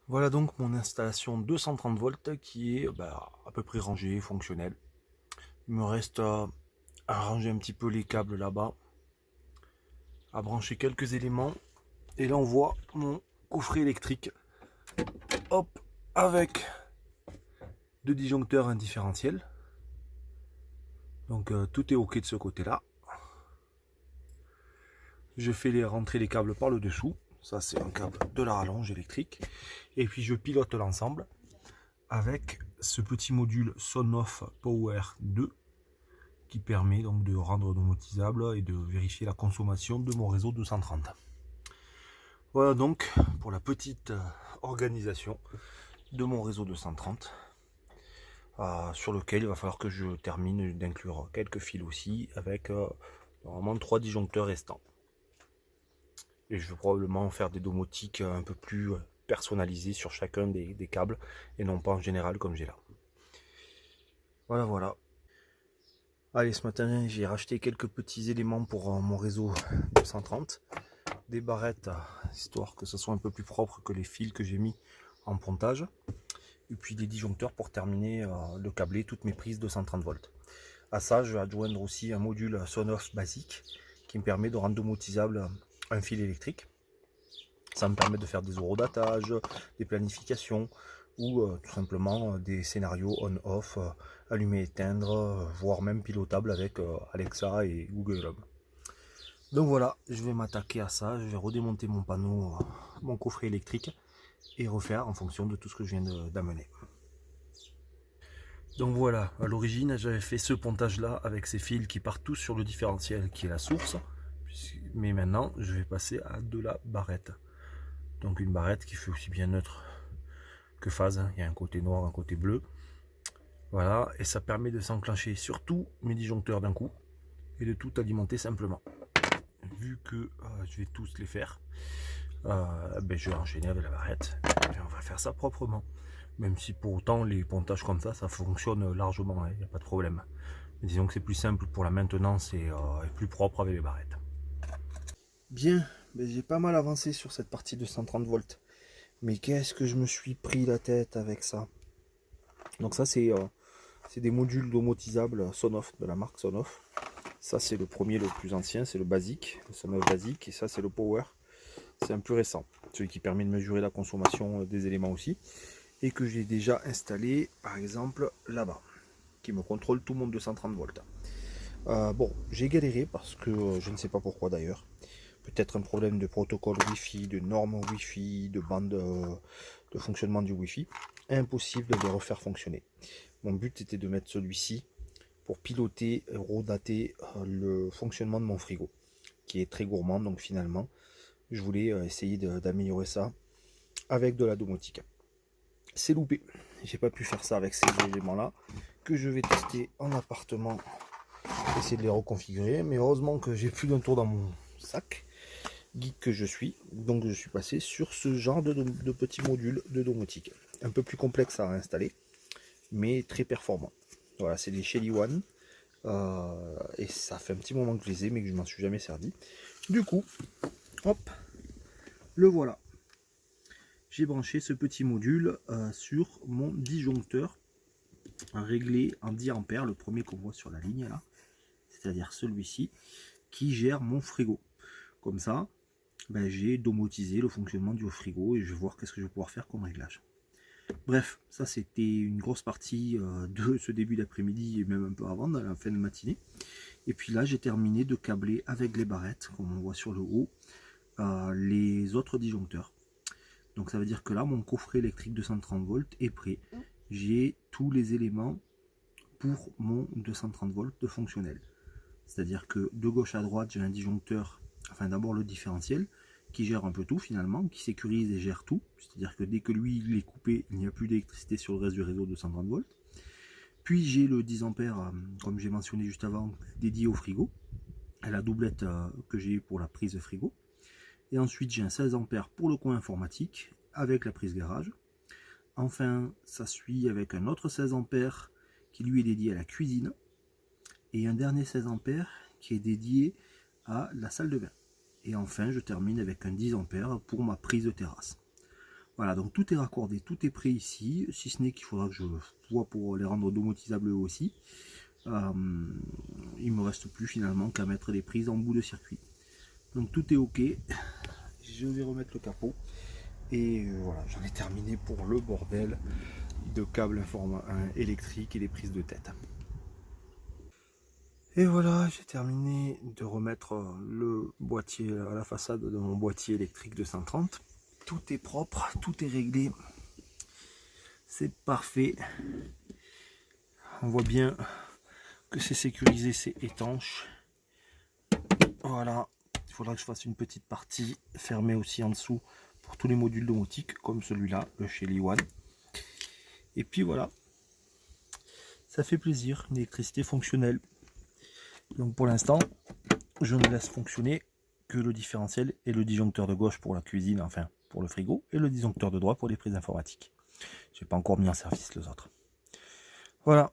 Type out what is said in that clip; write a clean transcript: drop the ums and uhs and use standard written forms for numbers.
Voilà donc mon installation 230 volts qui est à peu près rangée, fonctionnelle. Il me reste à ranger un petit peu les câbles là-bas, à brancher quelques éléments. Et là on voit mon coffret électrique, hop, avec deux disjoncteurs indifférentiels. Donc tout est ok de ce côté-là. Je fais rentrer les câbles par le dessous. Ça c'est un câble de la rallonge électrique. Et puis je pilote l'ensemble avec ce petit module Sonoff Power 2 qui permet donc de rendre domotisable et de vérifier la consommation de mon réseau 230. Voilà donc pour la petite organisation de mon réseau 230 sur lequel il va falloir que je termine d'inclure quelques fils aussi avec normalement 3 disjoncteurs restants. Et je vais probablement faire des domotiques un peu plus personnalisées sur chacun des câbles et non pas en général comme j'ai là. Voilà. Allez, ce matin j'ai racheté quelques petits éléments pour mon réseau 230. Des barrettes, histoire que ce soit un peu plus propre que les fils que j'ai mis en pontage. Et puis des disjoncteurs pour terminer de câbler toutes mes prises 230 volts. À ça, je vais adjoindre aussi un module Sonoff basique qui me permet de rendre domotisable un fil électrique. Ça me permet de faire des horodatage, des planifications ou tout simplement des scénarios on-off, allumer-éteindre, voire même pilotable avec Alexa et Google Home. Donc voilà, je vais m'attaquer à ça, je vais redémonter mon panneau, mon coffret électrique et refaire en fonction de tout ce que je viens d'amener. Donc voilà, à l'origine j'avais fait ce pontage là avec ces fils qui partent tous sur le différentiel qui est la source, mais maintenant je vais passer à de la barrette. Donc une barrette qui fait aussi bien neutre que phase, il y a un côté noir, un côté bleu. Voilà, et ça permet de s'enclencher sur tous mes disjoncteurs d'un coup et de tout alimenter simplement. Vu que je vais tous les faire, je vais enchaîner avec la barrette et on va faire ça proprement. Même si pour autant les pontages comme ça fonctionne largement, il n'y a pas de problème. Mais disons que c'est plus simple pour la maintenance et plus propre avec les barrettes. Bien, j'ai pas mal avancé sur cette partie de 130 volts. Mais qu'est-ce que je me suis pris la tête avec ça. Donc ça c'est des modules domotisables Sonoff, de la marque Sonoff. Ça c'est le premier, le plus ancien, c'est le basique, le Sonoff basique. Et ça c'est le Power, c'est un plus récent. Celui qui permet de mesurer la consommation des éléments aussi. Et que j'ai déjà installé par exemple là-bas, qui me contrôle tout mon 230 volts. Bon, j'ai galéré parce que je ne sais pas pourquoi d'ailleurs. Peut-être un problème de protocole Wi-Fi, de normes Wi-Fi, de bande de fonctionnement du Wi-Fi. Impossible de les refaire fonctionner. Mon but était de mettre celui-ci pour piloter, rodater le fonctionnement de mon frigo, qui est très gourmand. Donc finalement, je voulais essayer d'améliorer ça avec de la domotique. C'est loupé. J'ai pas pu faire ça avec ces éléments-là, que je vais tester en appartement, essayer de les reconfigurer. Mais heureusement que j'ai plus d'un tour dans mon sac, geek que je suis. Donc je suis passé sur ce genre de petits modules de domotique. Un peu plus complexe à installer, mais très performant. Voilà, c'est des Shelly One. Et ça fait un petit moment que je les ai, mais que je m'en suis jamais servi. Du coup, hop, le voilà. J'ai branché ce petit module sur mon disjoncteur réglé en 10 ampères, le premier qu'on voit sur la ligne là, c'est-à-dire celui-ci, qui gère mon frigo. Comme ça, j'ai domotisé le fonctionnement du frigo et je vais voir qu'est-ce que je vais pouvoir faire comme réglage. Bref, ça c'était une grosse partie de ce début d'après-midi et même un peu avant, dans la fin de matinée. Et puis là, j'ai terminé de câbler avec les barrettes, comme on voit sur le haut, les autres disjoncteurs. Donc ça veut dire que là, mon coffret électrique de 130 volts est prêt. J'ai tous les éléments pour mon 230 volts de fonctionnel. C'est-à-dire que de gauche à droite, j'ai un disjoncteur, enfin d'abord le différentiel, qui gère un peu tout finalement, qui sécurise et gère tout. C'est-à-dire que dès que lui il est coupé, il n'y a plus d'électricité sur le reste du réseau de 130 volts. Puis j'ai le 10 ampères, comme j'ai mentionné juste avant, dédié au frigo, à la doublette que j'ai pour la prise frigo. Et ensuite j'ai un 16 ampères pour le coin informatique, avec la prise garage. Enfin, ça suit avec un autre 16 ampères qui lui est dédié à la cuisine. Et un dernier 16 ampères qui est dédié à la salle de bain. Et enfin, je termine avec un 10 ampères pour ma prise de terrasse. Voilà, donc tout est raccordé, tout est prêt ici, si ce n'est qu'il faudra que je vois pour les rendre domotisables eux aussi. Il me reste plus finalement qu'à mettre les prises en bout de circuit. Donc tout est ok, je vais remettre le capot. Et voilà, j'en ai terminé pour le bordel de câbles électriques et les prises de tête. Et voilà, j'ai terminé de remettre le boîtier à la façade de mon boîtier électrique 230. Tout est propre, tout est réglé. C'est parfait. On voit bien que c'est sécurisé, c'est étanche. Voilà, il faudra que je fasse une petite partie fermée aussi en dessous pour tous les modules domotiques, comme celui-là, le Shelly One. Et puis voilà, ça fait plaisir, une électricité fonctionnelle. Donc pour l'instant, je ne laisse fonctionner que le différentiel et le disjoncteur de gauche pour la cuisine, enfin pour le frigo, et le disjoncteur de droite pour les prises informatiques. Je n'ai pas encore mis en service les autres. Voilà,